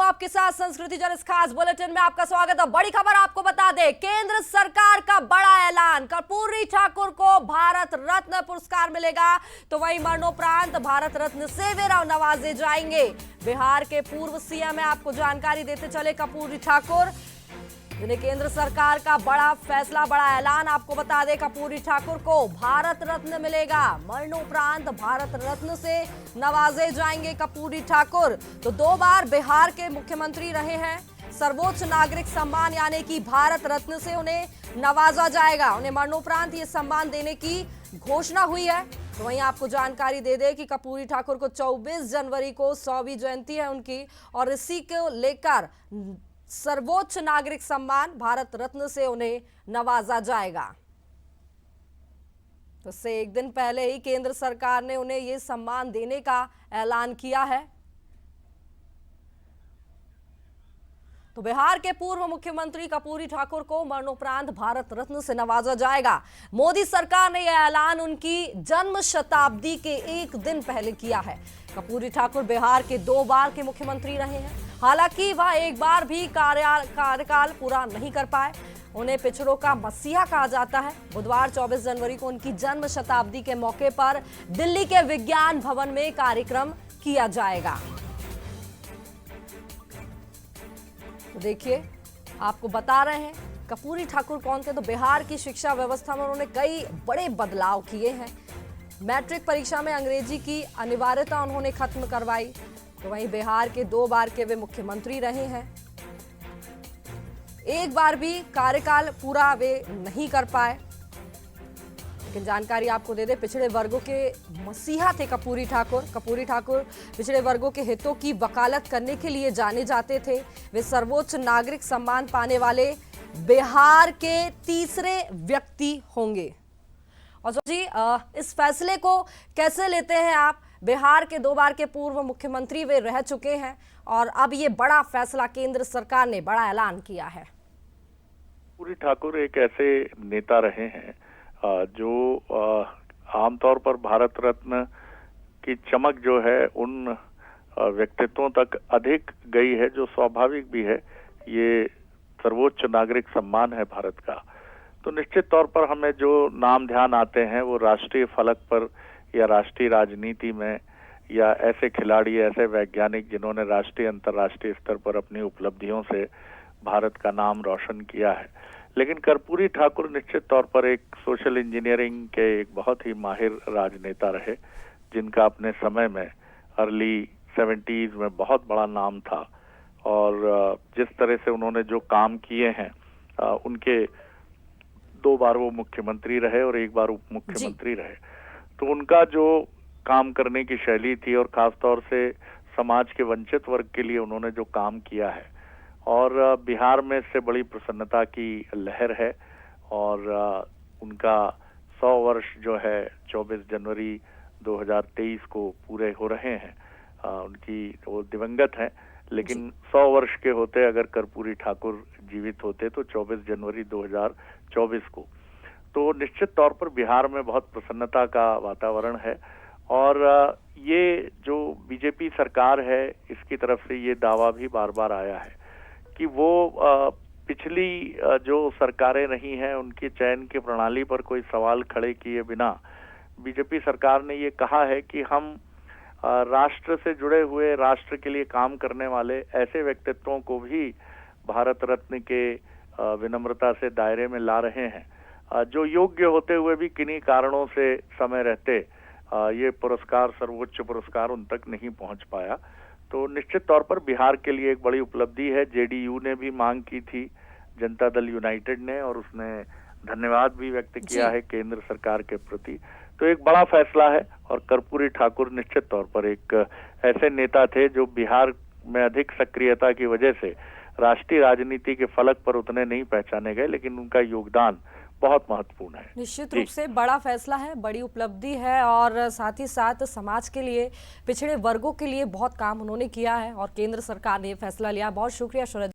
आपके साथ संस्कृति जन इस खास बुलेटिन में आपका स्वागत है। बड़ी खबर आपको बता दें, केंद्र सरकार का बड़ा ऐलान, कर्पूरी ठाकुर को भारत रत्न पुरस्कार मिलेगा, तो वहीं मरणोपरांत भारत रत्न से वे नवाजे जाएंगे। बिहार के पूर्व सीएम है, आपको जानकारी देते चले कर्पूरी ठाकुर, जिन्हें केंद्र सरकार का बड़ा फैसला, बड़ा ऐलान। आपको बता दें, कर्पूरी ठाकुर को भारत रत्न मिलेगा, मरणोपरांत भारत रत्न से नवाजे जाएंगे कर्पूरी ठाकुर। तो 2 बार बिहार के मुख्यमंत्री रहे हैं। सर्वोच्च नागरिक सम्मान यानी कि भारत रत्न से उन्हें नवाजा जाएगा। उन्हें मरणोपरांत ये सम्मान देने की घोषणा हुई है। तो वहीं आपको जानकारी दे दें कि कर्पूरी ठाकुर को 24 जनवरी को 100वीं जयंती है उनकी, और इसी को लेकर सर्वोच्च नागरिक सम्मान भारत रत्न से उन्हें नवाजा जाएगा। तो इससे एक दिन पहले ही केंद्र सरकार ने उन्हें यह सम्मान देने का ऐलान किया है। तो बिहार के पूर्व मुख्यमंत्री कर्पूरी ठाकुर को मरणोपरांत भारत रत्न से नवाजा जाएगा। मोदी सरकार ने यह ऐलान उनकी जन्म शताब्दी के एक दिन पहले किया है। कर्पूरी ठाकुर बिहार के 2 बार के मुख्यमंत्री रहे हैं। हालांकि वह एक बार भी कार्यकाल पूरा नहीं कर पाए। उन्हें पिछड़ों का मसीहा कहा जाता है। बुधवार 24 जनवरी को उनकी जन्म शताब्दी के मौके पर दिल्ली के विज्ञान भवन में कार्यक्रम किया जाएगा। तो देखिए, आपको बता रहे हैं कर्पूरी ठाकुर कौन थे। तो बिहार की शिक्षा व्यवस्था में उन्होंने कई बड़े बदलाव किए हैं। मैट्रिक परीक्षा में अंग्रेजी की अनिवार्यता उन्होंने खत्म करवाई। तो वहीं बिहार के 2 बार के वे मुख्यमंत्री रहे हैं। एक बार भी कार्यकाल पूरा वे नहीं कर पाए। लेकिन जानकारी आपको दे दे, पिछड़े वर्गों के मसीहा थे कर्पूरी ठाकुर। कर्पूरी ठाकुर पिछड़े वर्गों के हितों की वकालत करने के लिए जाने जाते थे। वे सर्वोच्च नागरिक सम्मान पाने वाले बिहार के तीसरे व्यक्ति होंगे। और जी, इस फैसले को कैसे लेते हैं आप? बिहार के 2 बार के पूर्व मुख्यमंत्री वे रह चुके हैं, और अब ये बड़ा फैसला केंद्र सरकार ने बड़ा ऐलान किया है। कर्पूरी ठाकुर एक ऐसे नेता रहे हैं जो आमतौर पर भारत रत्न की चमक जो है उन व्यक्तित्वों तक अधिक गई है, जो स्वाभाविक भी है। ये सर्वोच्च नागरिक सम्मान है भारत का। तो निश्चित तौर पर हमें जो नाम ध्यान आते हैं वो राष्ट्रीय फलक पर या राष्ट्रीय राजनीति में, या ऐसे खिलाड़ी, ऐसे वैज्ञानिक जिन्होंने राष्ट्रीय अंतर्राष्ट्रीय स्तर पर अपनी उपलब्धियों से भारत का नाम रोशन किया है। लेकिन कर्पूरी ठाकुर निश्चित तौर पर एक सोशल इंजीनियरिंग के एक बहुत ही माहिर राजनेता रहे, जिनका अपने समय में अर्ली 70s में बहुत बड़ा नाम था। और जिस तरह से उन्होंने जो काम किए हैं, उनके 2 बार वो मुख्यमंत्री रहे और 1 बार उप मुख्यमंत्री रहे। तो उनका जो काम करने की शैली थी, और खासतौर से समाज के वंचित वर्ग के लिए उन्होंने जो काम किया है, और बिहार में इससे बड़ी प्रसन्नता की लहर है। और उनका 100 वर्ष जो है 24 जनवरी 2023 को पूरे हो रहे हैं। उनकी वो दिवंगत हैं, लेकिन 100 वर्ष के होते अगर कर्पूरी ठाकुर जीवित होते तो 24 जनवरी 2024 को। तो निश्चित तौर पर बिहार में बहुत प्रसन्नता का वातावरण है। और ये जो बीजेपी सरकार है, इसकी तरफ से ये दावा भी बार बार आया है कि वो पिछली जो सरकारें रही हैं उनके चयन की प्रणाली पर कोई सवाल खड़े किए बिना बीजेपी सरकार ने ये कहा है कि हम राष्ट्र से जुड़े हुए, राष्ट्र के लिए काम करने वाले ऐसे व्यक्तित्वों को भी भारत रत्न के विनम्रता से दायरे में ला रहे हैं, जो योग्य होते हुए भी किन्हीं कारणों से समय रहते ये पुरस्कार, सर्वोच्च पुरस्कार उन तक नहीं पहुंच पाया। तो निश्चित तौर पर बिहार के लिए एक बड़ी उपलब्धि है। जेडीयू ने भी मांग की थी, जनता दल यूनाइटेड ने, और उसने धन्यवाद भी व्यक्त किया है केंद्र सरकार के प्रति। तो एक बड़ा फैसला है। और कर्पूरी ठाकुर निश्चित तौर पर एक ऐसे नेता थे जो बिहार में अधिक सक्रियता की वजह से राष्ट्रीय राजनीति के फलक पर उतने नहीं पहचाने गए, लेकिन उनका योगदान बहुत महत्वपूर्ण है। निश्चित रूप से बड़ा फैसला है, बड़ी उपलब्धि है, और साथ ही साथ समाज के लिए, पिछड़े वर्गों के लिए बहुत काम उन्होंने किया है, और केंद्र सरकार ने फैसला लिया। बहुत शुक्रिया सूरज।